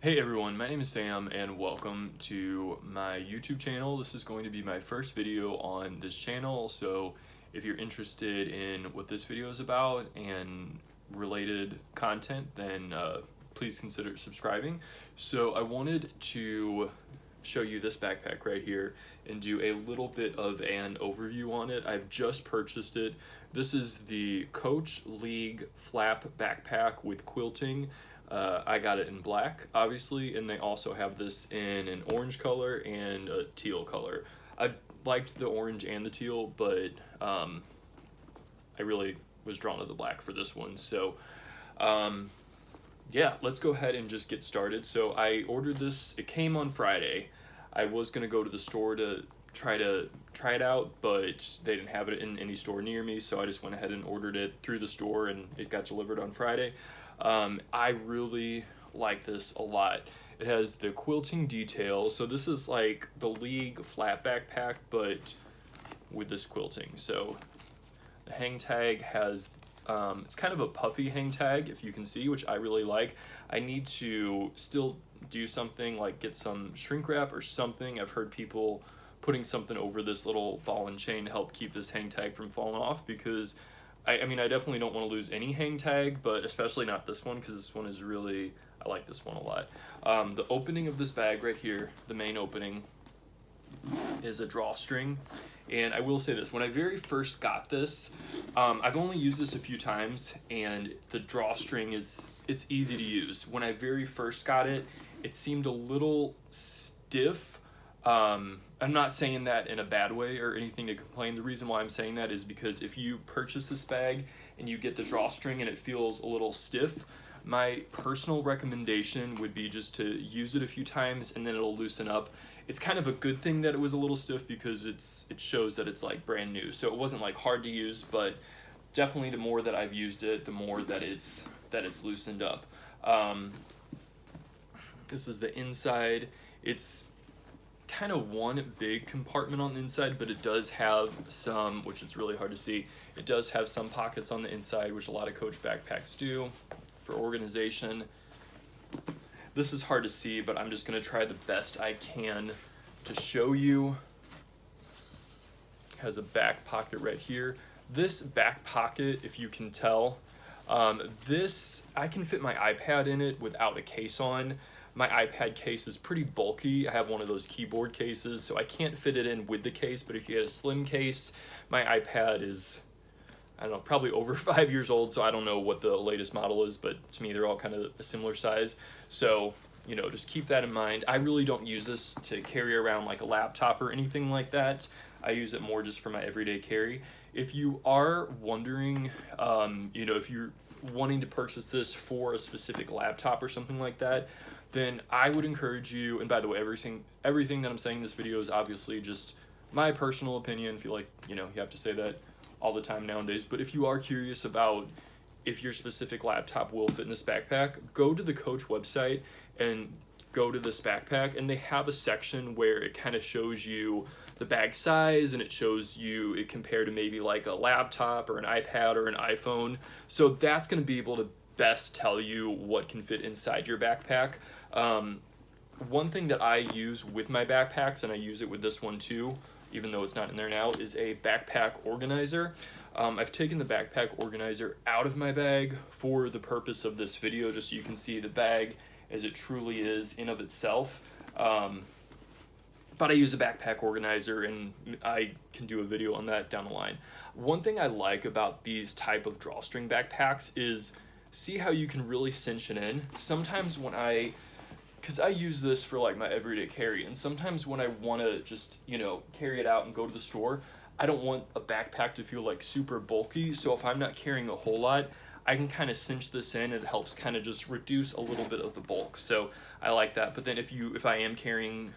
Hey everyone, my name is Sam and welcome to my YouTube channel. This is going to be my first video on this channel, so if you're interested in what this video is about and related content, then please consider subscribing. So I wanted to show you this backpack right here and do a little bit of an overview on it. I've just purchased it. This is the Coach League Flap Backpack with Quilting. I got it in black, obviously, and they also have this in an orange color and a teal color. I liked the orange and the teal, but I really was drawn to the black for this one. So yeah, let's go ahead and just get started. So I ordered this, it came on Friday. I was gonna go to the store to try it out, but they didn't have it in any store near me, so I just went ahead and ordered it through the store and it got delivered on Friday. I really like this a lot. It has the quilting detail, so this is like the League flat backpack, but with this quilting. So the hang tag has, it's kind of a puffy hang tag, if you can see, which I really like. I need to still do something like get some shrink wrap or something. I've heard people putting something over this little ball and chain to help keep this hang tag from falling off, because I mean, I definitely don't want to lose any hang tag, but especially not this one, because this one is really, I like this one a lot. The opening of this bag right here, the main opening, is a drawstring. And I will say this, when I very first got this, I've only used this a few times, and the drawstring it's easy to use. When I very first got it, it seemed a little stiff. I'm not saying that in a bad way or anything to complain. The reason why I'm saying that is because if you purchase this bag and you get the drawstring and it feels a little stiff, my personal recommendation would be just to use it a few times and then it'll loosen up. It's kind of a good thing that it was a little stiff because it shows that it's like brand new. So it wasn't like hard to use, but definitely the more that I've used it, the more that it's loosened up. This is the inside. It's kind of one big compartment on the inside, but it does have some, which it's really hard to see, it does have some pockets on the inside, which a lot of Coach backpacks do for organization. This is hard to see, but I'm just going to try the best I can to show you. It has a back pocket right here. This back pocket, if you can tell, this, I can fit my iPad in it without a case on. My iPad case is pretty bulky. I have one of those keyboard cases, so I can't fit it in with the case, but if you get a slim case, my iPad is, I don't know, probably over 5 years old, so I don't know what the latest model is, but to me, they're all kind of a similar size. So, you know, just keep that in mind. I really don't use this to carry around like a laptop or anything like that. I use it more just for my everyday carry. If you are wondering, you know, if you're wanting to purchase this for a specific laptop or something like that, then I would encourage you, and by the way, everything that I'm saying in this video is obviously just my personal opinion. I feel like, you know, you have to say that all the time nowadays, but if you are curious about if your specific laptop will fit in this backpack, go to the Coach website and go to this backpack, and they have a section where it kind of shows you the bag size, and it shows you it compared to maybe like a laptop or an iPad or an iPhone. So that's going to be able to best tell you what can fit inside your backpack. One thing that I use with my backpacks, and I use it with this one too, even though it's not in there now, is a backpack organizer. I've taken the backpack organizer out of my bag for the purpose of this video, just so you can see the bag as it truly is in of itself. But I use a backpack organizer, and I can do a video on that down the line. One thing I like about these type of drawstring backpacks is see how you can really cinch it in. Sometimes when because I use this for like my everyday carry, and sometimes when I want to just, you know, carry it out and go to the store, I don't want a backpack to feel like super bulky. So if I'm not carrying a whole lot, I can kind of cinch this in, and it helps kind of just reduce a little bit of the bulk. So I like that. But then if I am carrying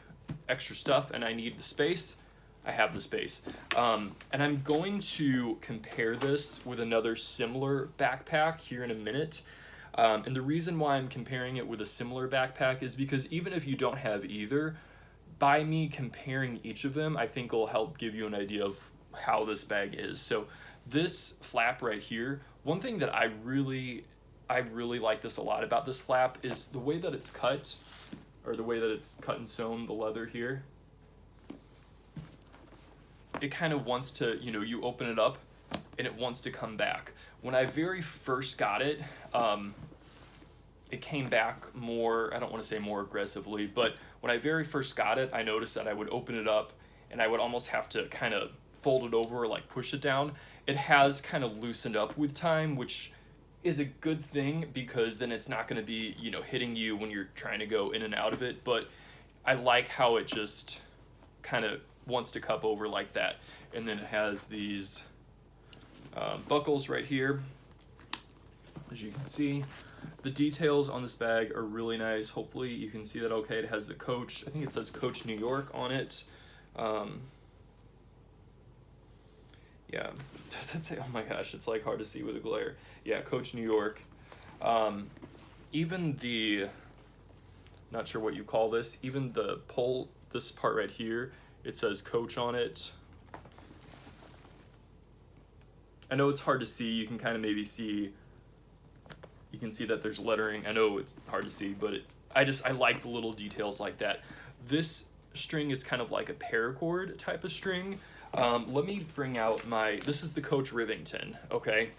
extra stuff and I need the space, I have the space. And I'm going to compare this with another similar backpack here in a minute. And the reason why I'm comparing it with a similar backpack is because even if you don't have either, by me comparing each of them, I think will help give you an idea of how this bag is. So this flap right here, one thing that I really I really like this a lot about this flap is the way that it's cut, or the way that it's cut and sewn, the leather here. It kind of wants to, you know, you open it up and it wants to come back. When I very first got it, it came back more, I don't want to say more aggressively, but when I very first got it, I noticed that I would open it up and I would almost have to kind of fold it over or like push it down. It has kind of loosened up with time, which is a good thing because then it's not going to be, you know, hitting you when you're trying to go in and out of it. But I like how it just kind of wants to cup over like that. And then it has these buckles right here, as you can see. The details on this bag are really nice. Hopefully you can see that okay. It has the Coach, I think it says Coach New York on it. Yeah, does that say, oh my gosh, it's like hard to see with a glare. Yeah, Coach New York. Even the, not sure what you call this, even the pull, this part right here, it says Coach on it. I know it's hard to see, you can kind of maybe see, you can see that there's lettering. I know it's hard to see, but I like the little details like that. This string is kind of like a paracord type of string. Let me bring out this is the Coach Rivington, okay?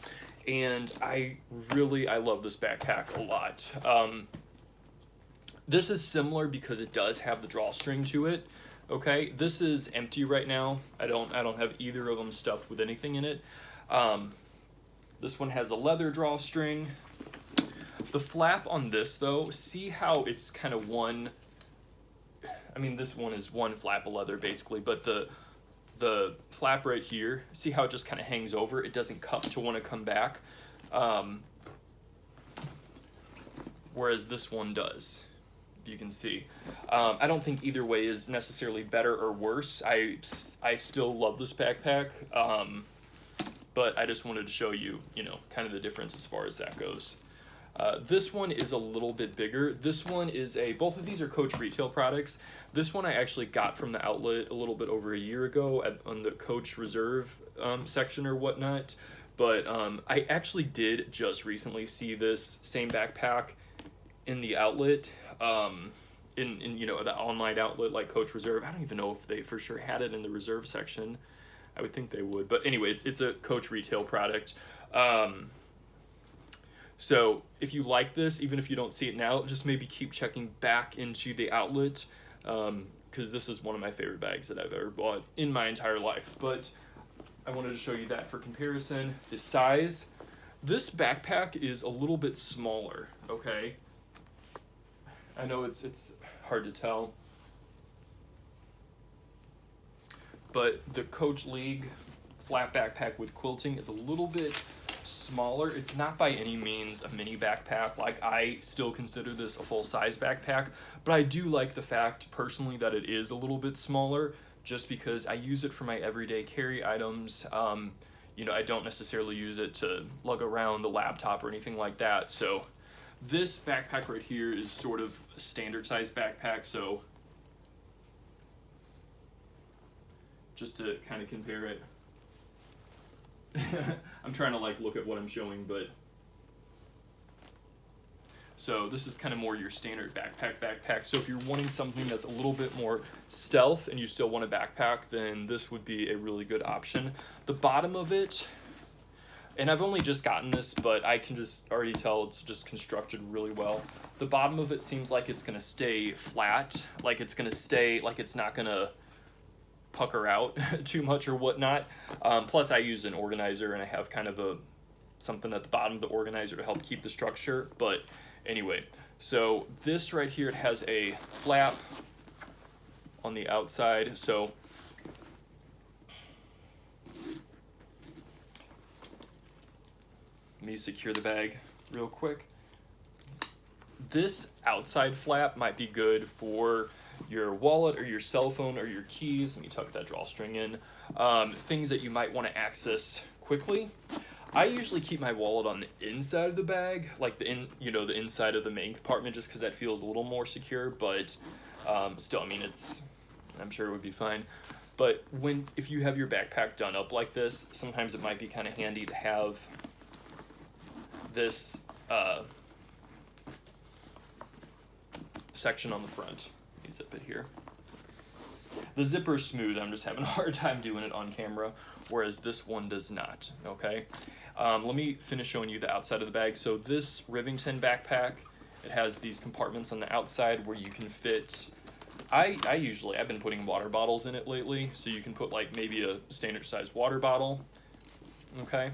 And I love this backpack a lot. This is similar because it does have the drawstring to it, okay? This is empty right now. I don't have either of them stuffed with anything in it. This one has a leather drawstring. The flap on this though, see how it's kind of one, I mean this one is one flap of leather basically, but the flap right here, see how it just kind of hangs over? It doesn't cup to want to come back. Whereas this one does, if you can see. I don't think either way is necessarily better or worse. I still love this backpack, but I just wanted to show you, you know, kind of the difference as far as that goes. This one is a little bit bigger. This one is both of these are Coach retail products. This one I actually got from the outlet a little bit over a year ago on the Coach Reserve section or whatnot. But I actually did just recently see this same backpack in the outlet, in you know, the online outlet like Coach Reserve. I don't even know if they for sure had it in the Reserve section. I would think they would. But anyway, it's a Coach retail product. So if you like this, even if you don't see it now, just maybe keep checking back into the outlet, because this is one of my favorite bags that I've ever bought in my entire life. But I wanted to show you that for comparison. The size, this backpack is a little bit smaller, okay? I know it's hard to tell, but the Coach League flat backpack with quilting is a little bit smaller. It's not by any means a mini backpack. Like, I still consider this a full-size backpack, but I do like the fact personally that it is a little bit smaller, just because I use it for my everyday carry items. You know, I don't necessarily use it to lug around the laptop or anything like that. So this backpack right here is sort of a standard size backpack. So just to kind of compare it, I'm trying to like look at what I'm showing, but so this is kind of more your standard backpack. So if you're wanting something that's a little bit more stealth and you still want a backpack, then this would be a really good option. The bottom of it, and I've only just gotten this, but I can just already tell it's just constructed really well. The bottom of it seems like it's going to stay flat, like it's going to stay, like it's not going to pucker out too much or whatnot. Plus I use an organizer and I have kind of something at the bottom of the organizer to help keep the structure. But anyway, so this right here, it has a flap on the outside. So let me secure the bag real quick. This outside flap might be good for your wallet or your cell phone or your keys. Let me tuck that drawstring in. Things that you might want to access quickly. I usually keep my wallet on the inside of the bag, like the inside of the main compartment, just because that feels a little more secure. But still, I mean, I'm sure it would be fine. But if you have your backpack done up like this, sometimes it might be kind of handy to have this section on the front. Let me zip it here. The zipper is smooth. I'm just having a hard time doing it on camera, whereas this one does not, okay? Let me finish showing you the outside of the bag. So this Rivington backpack, it has these compartments on the outside where you can fit, I've been putting water bottles in it lately, so you can put like maybe a standard size water bottle, okay?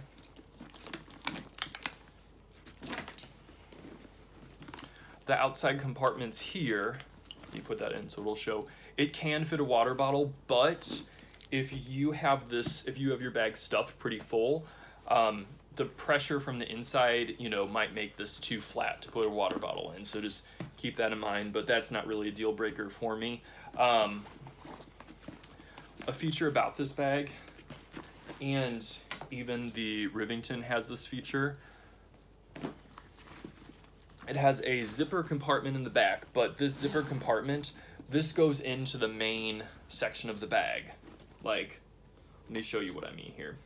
The outside compartments here, let me put that in so it'll show, it can fit a water bottle, but if you have your bag stuffed pretty full, the pressure from the inside, might make this too flat to put a water bottle in. So just keep that in mind, but that's not really a deal breaker for me. A feature about this bag, and even the Rivington has this feature, it has a zipper compartment in the back, but this zipper compartment, this goes into the main section of the bag. Like, let me show you what I mean here.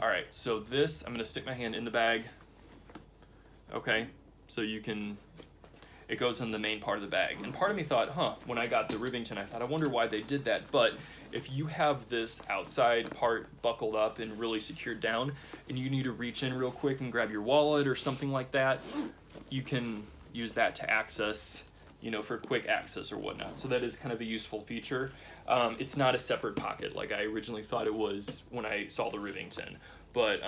All right, so this, I'm gonna stick my hand in the bag. Okay, so it goes in the main part of the bag. And part of me thought, when I got the Rivington, I thought, I wonder why they did that. But if you have this outside part buckled up and really secured down, and you need to reach in real quick and grab your wallet or something like that, you can use that to access, for quick access or whatnot. So that is kind of a useful feature. It's not a separate pocket like I originally thought it was when I saw the Rivington. But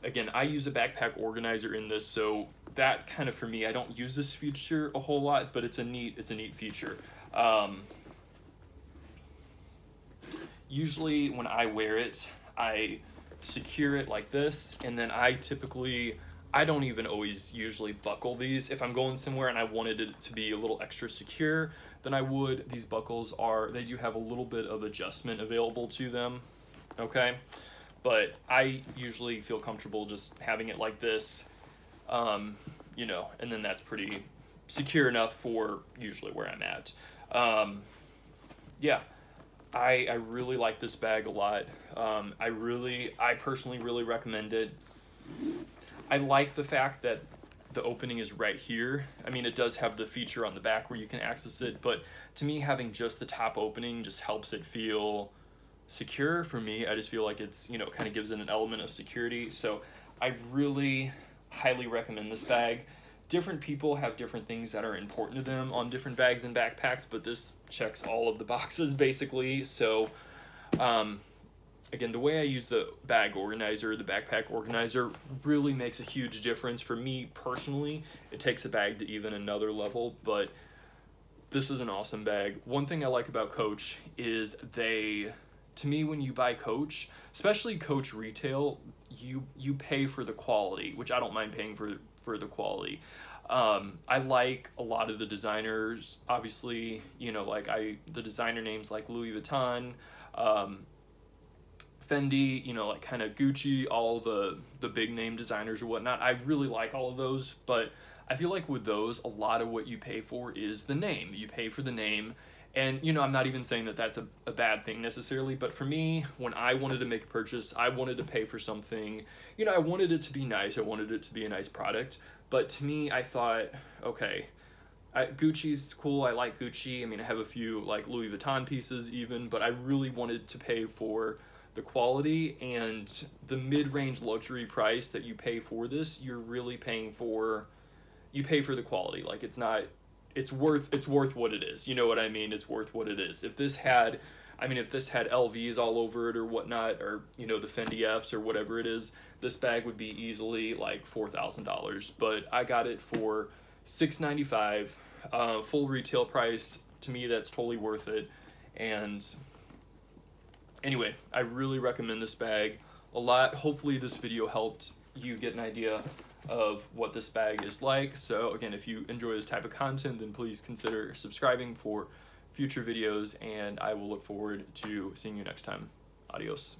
again, I use a backpack organizer in this, so that kind of, for me, I don't use this feature a whole lot, but it's a neat feature. Usually when I wear it, I secure it like this, and then I don't even always usually buckle these. If I'm going somewhere and I wanted it to be a little extra secure, then I would. These buckles they do have a little bit of adjustment available to them, okay? But I usually feel comfortable just having it like this, and then that's pretty secure enough for usually where I'm at. Yeah, I really like this bag a lot. I personally really recommend it. I like the fact that the opening is right here. I mean, it does have the feature on the back where you can access it, but to me, having just the top opening just helps it feel secure for me. I just feel like it's, kind of gives it an element of security. So I really highly recommend this bag. Different people have different things that are important to them on different bags and backpacks, but this checks all of the boxes basically. So, again, the way I use the bag organizer, the backpack organizer, really makes a huge difference for me personally. It takes a bag to even another level, but this is an awesome bag. One thing I like about Coach is to me, when you buy Coach, especially Coach retail, you pay for the quality, which I don't mind paying for the quality. I like a lot of the designers, obviously, the designer names like Louis Vuitton, Fendi, like kind of Gucci, all the big name designers or whatnot. I really like all of those, but I feel like with those, a lot of what you pay for is the name. You pay for the name, and I'm not even saying that that's a bad thing necessarily, but for me, when I wanted to make a purchase, I wanted to pay for something, I wanted it to be nice, I wanted it to be a nice product, but to me, I thought, okay, Gucci's cool, I like Gucci, I have a few like Louis Vuitton pieces even, but I really wanted to pay for the quality, and the mid-range luxury price that you pay for this, you're really paying for, you pay for the quality. Like, it's worth what it is. You know what I mean? It's worth what it is. If this had LVs all over it or whatnot, or, the Fendi Fs or whatever it is, this bag would be easily like $4,000, but I got it for $695, full retail price. To me, that's totally worth it. And anyway, I really recommend this bag a lot. Hopefully this video helped you get an idea of what this bag is like. So again, if you enjoy this type of content, then please consider subscribing for future videos, and I will look forward to seeing you next time. Adios.